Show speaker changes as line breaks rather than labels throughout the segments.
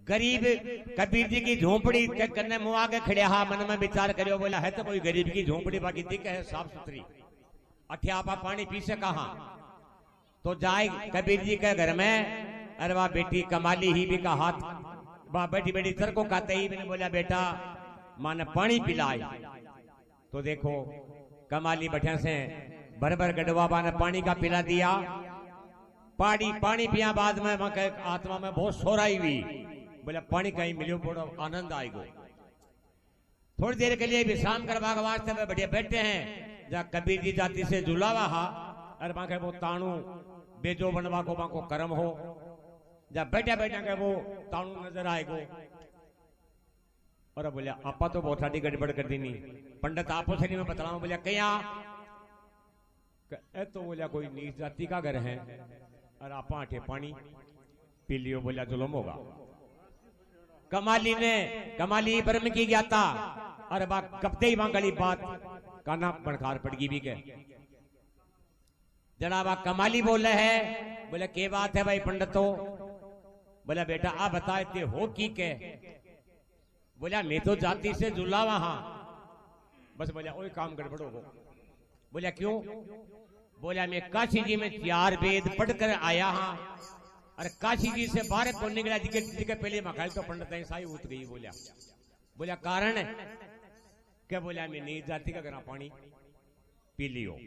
गरीब कबीर जी की झोंपड़ी के कन्ने मुआ के खड़े हा मन में विचार करियो बोला है तो कोई गरीब की झोंपड़ी बाकी दिख है साफ सुथरी अठे आपा पानी पी से कहा तो जाए कबीर जी के घर में। अरे वाह बेटी कमाली ही भी का हाथ वाह बैठी बेटी सर को कहते ही मैंने बोला बेटा माने पानी पिलाए। तो देखो कमाली बैठे से भर भर गडवा ने पानी का पिला दिया। पानी पिया बाद में आत्मा में बहुत सोराई हुई बोला पानी कहीं मिलो बड़ा आनंद आएगा। थोड़ी देर के लिए विश्राम करवा के वास्ते में बढ़िया बैठे हैं जहाँ कबीर जी जाति से जुलावा हा। अरे बाके वो ताणु बेजो बनवा को बाको कर्म हो जब बैठे बैठे के वो ताणु नजर आएगो। और बोलिया आपा तो बहुत सारी गड़बड़ कर दी नहीं पंडित आपो से नहीं मैं बतलाऊं। बोलिया क्या तो बोलिया कोई नीच जाति का घर है और आपा आठे पानी पी लियो। बोलिया जुलम होगा। कमाली ब्रह्म की ज्ञाता और बा कपते ही वहां गली बात काना बनकार पड़गी भी के जनाब कमाली बोले है। बोले के बात है भाई पंडितो। बोला बेटा आप बताए हो की के। बोला मैं तो जाति से जुला वहां बस। बोला ओए काम गड़बड़ हो। बोला क्यों। बोला मैं काशी जी में 4 वेद पढ़कर आया हाँ अरे काशी जी से बाहर कौन निकला जी के पहले मखाई तो पंडित साई उठ गई। बोला कारण क्या। बोला मैं नीच जाति का गरा पानी पी लियो।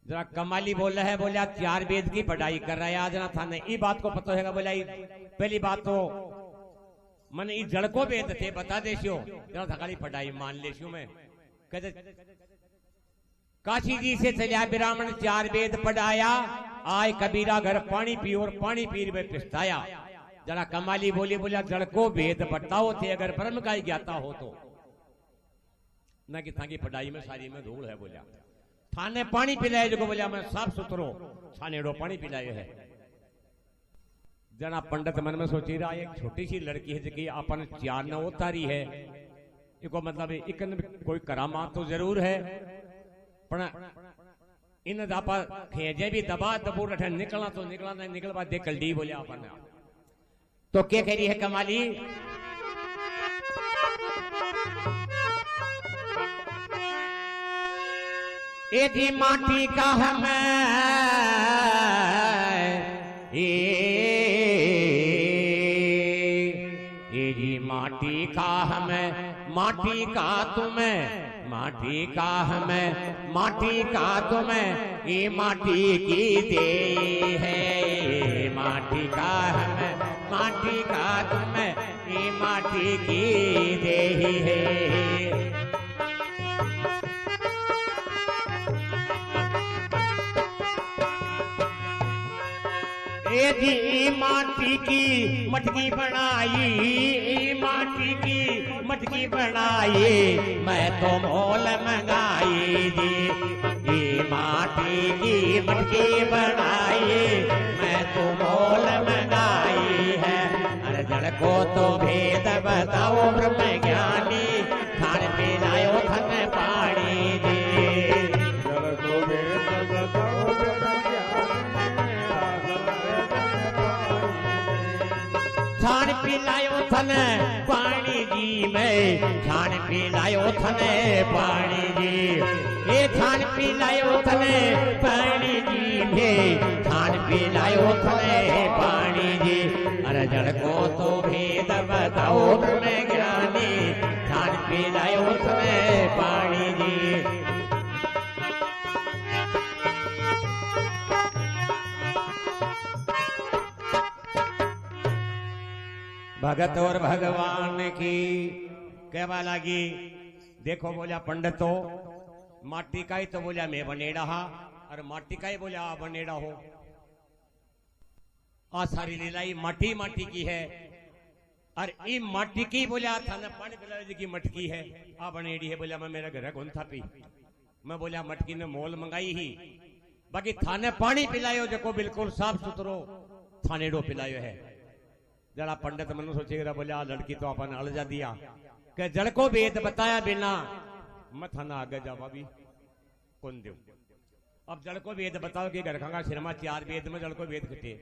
जरा कमाली बोल रहा है। बोला 4 वेद की पढ़ाई कर रहा है आज ना था नहीं ये बात को पता है। बोला पहली बात तो मन इस जड़ को वेद थे बता देशियो जरा थकाली पढ़ाई मान लेशियो मैं कहते काशी जी से चलिया ब्राह्मण 4 वेद पढ़ाया आय कबीरा घर पानी पी और पानी पी में पिछताया। जरा कमाली बोली। बोला जड़ को वेद बताओ थे अगर ब्रह्म का ही ज्ञाता हो तो न कि थाकी पढ़ाई में सारी में धूल है। बोला थाने पानी पिलाए जो बोला मैं साफ सुथरो छानेड़ो पानी पिलाए है। जना पंडित मन में सोची रहा एक छोटी सी लड़की है जी अपन 4 न उतारी है इको मतलब इकन कोई करामात तो जरूर है पण इन दापा खेजे भी दबा दबू रठे निकलना तो निकला नहीं निकल बाद देख डी बोले अपन तो क्या कह रही है कमाली। ए जी माटी का हमें ये जी माटी का हमें माटी का तुम्हें माटी का हमें माटी का तुम्हें ये माटी की दे है। माटी का हमें माटी का तुम्हें ये माटी की दे है। ए जी माटी की मटकी बनाई माटी की मटकी बनाई मैं तो मोल मंगाई जी। ये माटी की मटकी बनाई मैं तो मोल मंगाई है। अरे जड़ को तो भेद बताओ ब्रह्म ज्ञानी खान पिलायो थन पानी जी। जड़ को भेद बताओ छान पिलायो थन पानी जी में छान पिलायो थन पानी जी। ये छान पिलायो थन पानी जी में छान पिलायो थन पानी जी। अरे जड़ को तो भेद बताओ तुम्हें ज्ञानी छान पिलायो थन पानी जी। भगत और भगवान की कहवा लगी। देखो बोला पंडितो माटी का ही तो बोला मैं बनेड़ा हा और माटी का ही बोला आ बनेड़ा हो। आ सारी लीलाई माटी माटी की है और ये माटी की बोला था ना पानी पिला की मटकी है आ बनेड़ी है। बोला मैं मेरा घर कौन था पी मैं बोला मटकी ने मोल मंगाई ही बाकी थाने पानी पिलायो जो बिल्कुल साफ सुथरो थानेड़ो पिलायो है। जरा पंडित मनु सोचेगा बोला लड़की तो अपन अड़जा दिया कि जड़ को वेद बताया बिना मत ना आगे जावा भी कौन दो। अब जड़ को वेद बताओ कि घर खांगा शर्मा 4 वेद में जड़ को वेद खटे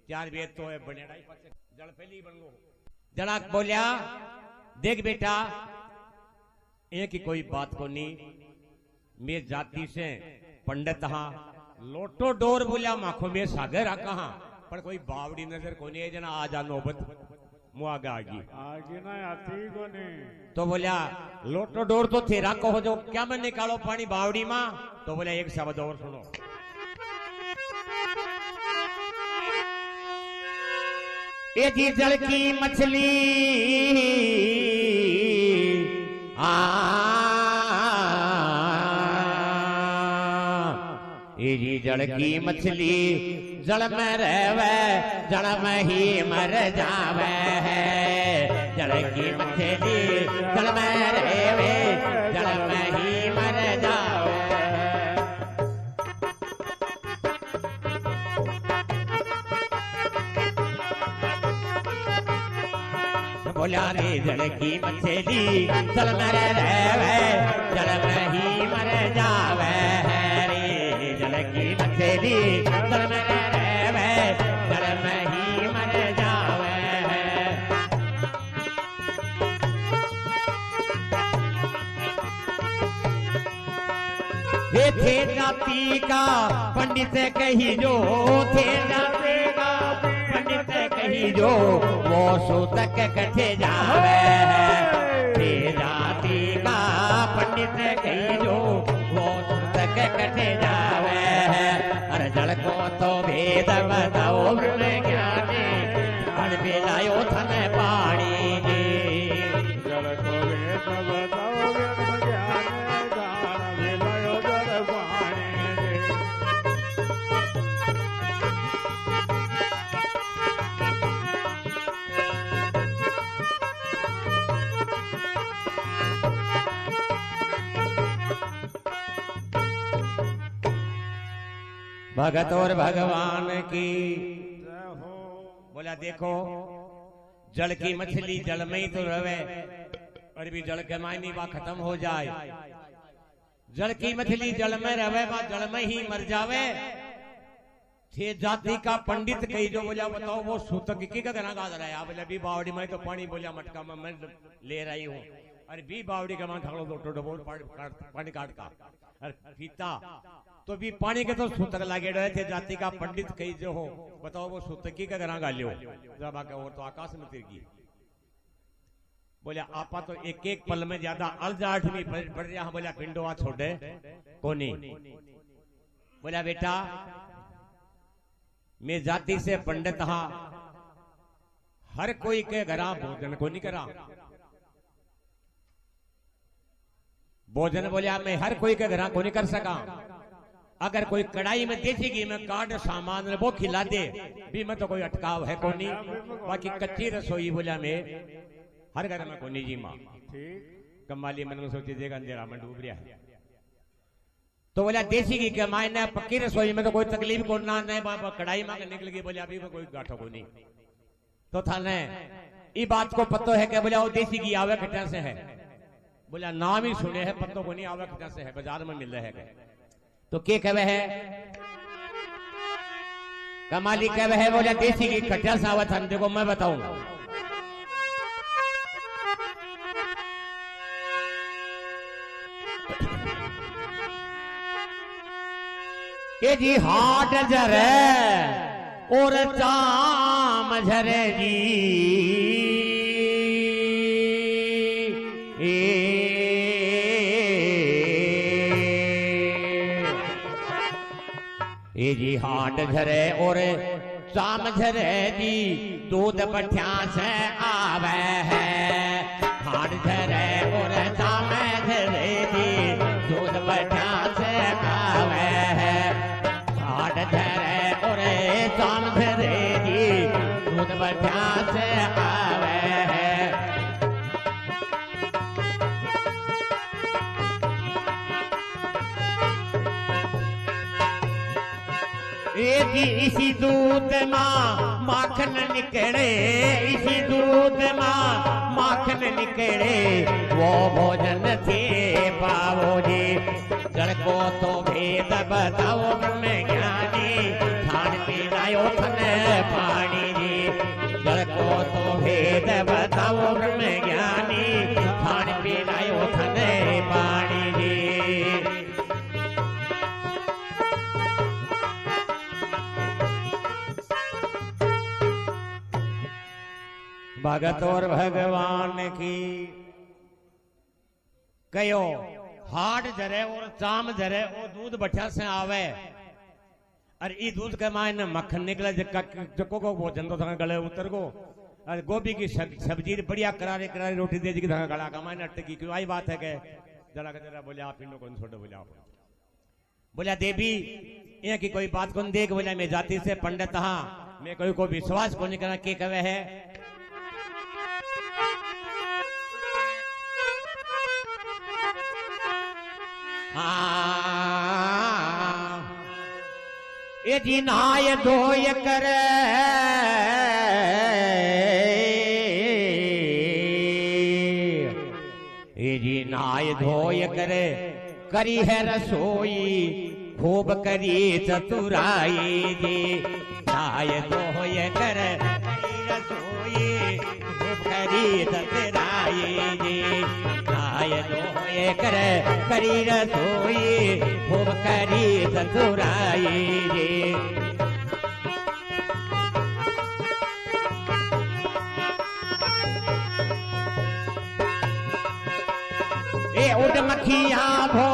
चार वेद तो है बनेड़ा जड़ पहली बन गो। जड़ा बोलिया देख बेटा ये की कोई बात को नहीं, मैं जाति से पंडित हाँ लोटो डोर बोलिया माखो में सागर आ कहा पर कोई बावड़ी नजर को नहीं जना आ जा नौबत मुआगा आगी
ना आती को नहीं।
तो बोलिया लोटो डोर तो तेरा कहो जो क्या मैं निकालो पानी बावड़ी माँ। तो बोलिया एक शब्द और सुनो। ये जी जल की मछली ये जी जल की मछली जल में रहवे जल में ही मर जावे है। जल की मछली जल में रहवे जल में ही मर जावे। बोला रे जल की मछली जल में रहवे जल में ही मर जावे है रे। जल की मछली जल में रहवे जल में ही मर जावे है। ये थे जाति का पंडित कही जो थे जाति का पंडित कही जो वो सूतक कथे जावे है। जाति का पंडित कही जो वो सूतक कथे जावे है। अरे जल को तो भेद बताओ ज्ञानी अड़ बेलायो थन पानी जी।
जल को भेद बताओ ज्ञानी बेलायो जल पानी जी।
भगत और भगवान की बोला देखो जल की मछली जल में ही तो रवे और भी जल के मायने बा खत्म हो जाए। जल की मछली जल में रवे बा जल में ही मर जावे। थे जाति का पंडित कही जो बोला बताओ वो सूतक की का गना गा रहा है। बोला भी बावड़ी में तो पानी बोलिया मटका में मैं ले रही हूँ। अरे भी बावड़ी का मान ठाड़ो दो टोटो पानी काट का अरे पीता तो भी पानी के तो सूतक लागे रहे थे। जाति का पंडित कही जो हो बताओ वो सूतकी का गना गालियो जब आके और तो आकाश में तिरगी। बोलिया आपा तो एक एक पल में ज्यादा अलजाठ भी बढ़ रहा। बोलिया पिंडो आ छोड़े कोनी। बोलिया बेटा मैं जाति से पंडित हाँ हर कोई के घरा भोजन को नहीं करा। भोजन बोलिया मैं हर कोई के घरा को नहीं कर सका। अगर कोई कढ़ाई में देसी घी में काट सामान वो खिला दे भी मैं तो कोई अटकाव है कोनी। बाकी कच्ची रसोई बोलिया मैं हर घर में कोनी जी माँ। कमाली मन में सोची देगा अंधेरा में डूब रहा है। तो बोला देसी घी के मायने पक्की रसोई में तो कोई तकलीफ को ना नहीं बाबा कढ़ाई में निकल गई बोले अभी कोई गाठो को नहीं। तो था ने ये बात को पतो है कि बोला वो देसी घी आवे कटा से है। बोला नाम ही सुने है पत्तों को नहीं आवे कटा से है बाजार में मिल रहे है। तो के कहे है कमाली कहे है बोला देसी घी कटा से आवत हम देखो मैं बताऊंगा। के जी हाट झरे और चाम झरे जी ए जी हाट झरे और चाम झरे जी दूध बठिया से आवे है। हाट झरे और चाम झरे जी दूध बठिया से आवे है। हाट झरे और चाम झरे जी दूध बठिया से आवे है। इसी दूध माँ माखन निकले इसी दूध माँ माखन निकले वो भोजन थे पावो जी। जड़ को तो भेद बताओ ब्रह्म ज्ञानी खान पीना पिलायो थने पानी जी जल को तो भेद बताओ ब्रह्म ज्ञानी थान पिलायो थने पानी जी भगत और भगवान की कयो हाड जरे और चाम जरे और दूध बठा से आवे और ई दूध के मायने मक्खन निकले जको को भोजन तो थका गले उतर को और गोभी की सब्जी बढ़िया करारे करारे रोटी दे जी थका गला का मायने अटकी क्यों आई बात है के जरा बोले आप इन लोगों छोड़ो बोले आप बोला देवी ये की कोई बात कौन देख बोला मैं जाति से पंडित हाँ मैं कोई को विश्वास कौन करना के कवे है ये जी नाय धोय करे ये जी नाय धोय करे करी है रसोई खूब करी चतुराई जी नाय धोय करे करी रसोई खूब करी चतुराई जी नाय धोय करे करी रसोई खूब करी चतुराई जी ए उड़ मखिया भो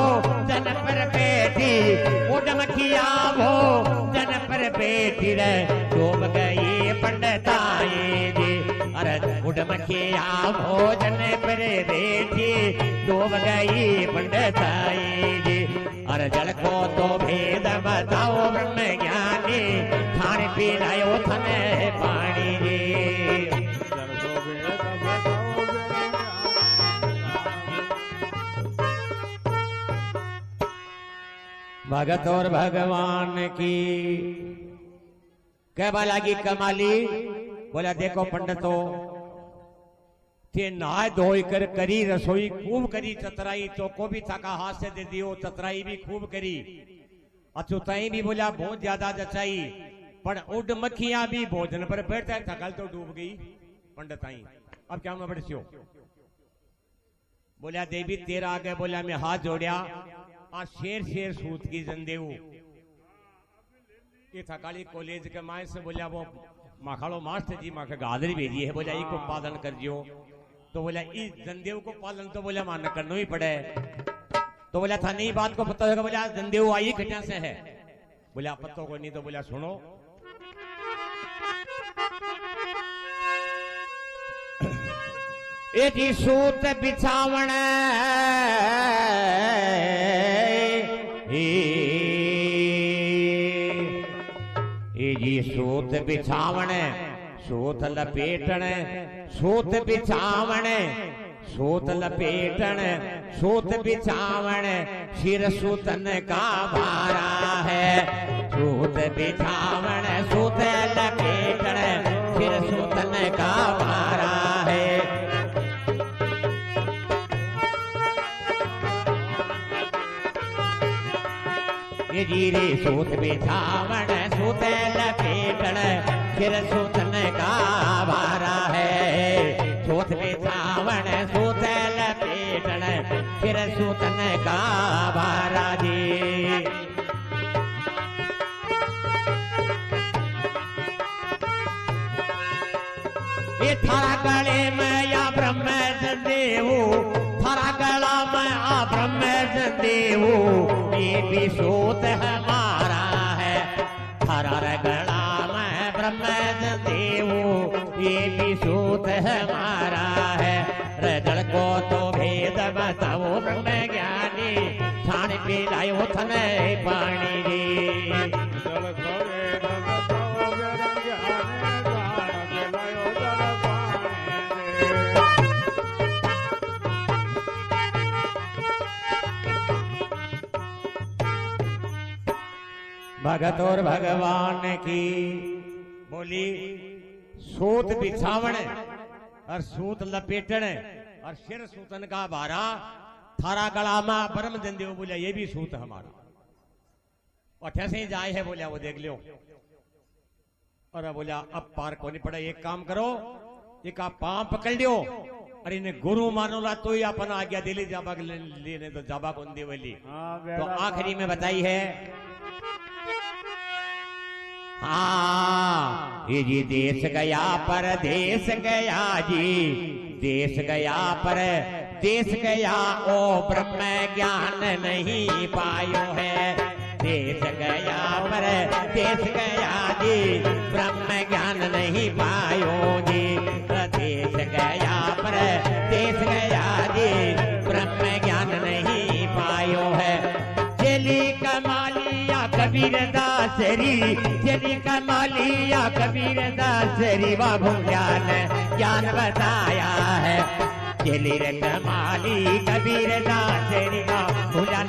जन पर बैठी उड़ मखिया भो जन पर बैठी रे डूब गई पंडिताई जी अरे उड़ मखिया भो जन पर बैठी डूब गई पंडिताई जी अरे जल को तो भेद बताओ ब्रह्म ज्ञानी थान पिलायो थने पानी जी
जल को भेद बताओ
भगत और भगवान की कहवा लगी कमाली बोला देखो पंडितो ते नहाय धोई कर करी रसोई खूब करी चतराई चौको भी थका हाथ से दे दियो चतराई भी खूब करी अचुताई भी बोला बहुत ज्यादा जचाई पर उड मक्खियां भी भोजन पर बैठता है थकल तो डूब गई पंडिताई अब क्या मैं बढ़ियो बोला देवी तेरा आगे बोला मैं हाथ जोड़िया आ शेर शेर सूत की जंदेव ये थकाली कॉलेज के माए से बोला वो माखाड़ो मास्टर जी माखे गादरी भेजी है बोला को पालन कर जियो तो बोला इस जंदेव को पालन तो बोला मान करना ही पड़े तो बोला था नहीं बात को पता होगा बोला जंदेव आई घटना से है बोला पत्तों को नहीं तो बोला सुनो ए जी सूत बिछावण ए जी सूत बिछावण सूत लपेटण सूत बिछावण सूत लपेटण सूत बिछावण सिर सूतन का भारा है सूत बिछावण सूत लपेटण सिर सूतन का भारा है ये जीरे सूत बिछावण सूत लपेटण सिर सूतन का भारा है सूत बिछावण सूत लपेटण सिर सूतन का भारा जी ये थारा गले में या ब्रह्म देव थारा गला में आ ब्रह्म देव ये भी सूत हमारा है थारा गला में ब्रह्म देव ये भी सूत हमारा है रजड़ को तो भेद बताओ ब्रह्म ज्ञानी थान पिलायो थने पानी जी
जल को भेद बताओ ब्रह्म ज्ञानी थान पिलायो जल
भगत और भगवान की बोली सूत बिछावण और सूत लपेटण और सिर सूतन का भारा थारा गला में परम जंदेव बोला ये भी सूत हमारा और ठैसे ही जाए है बोला वो देख लियो और बोला अब पार को नहीं पड़ा, एक काम करो, एक आप पांव पकड़ लियो, अरे इन्हें गुरु मानो ला तो ही अपन आ गया दिल्ली जाबा लेने, तो जाबा कौन दी वाली। तो आखिरी में बताई है, हाँ ये जी देश गया परदेश गया जी, देश गया पर देश गया, ओ ब्रह्म ज्ञान नहीं पायो है। देश गया पर देश गया जी, ब्रह्म ज्ञान नहीं पायो जी। देश गया पर देश गया जी, ब्रह्म ज्ञान नहीं पायो है। चली कमालिया कबीर दासरी, चली कमालिया कबीर दासरी, बाबू ज्ञान बताया है। चली रे कमाली कबीर दासरी, बाबू ज्ञान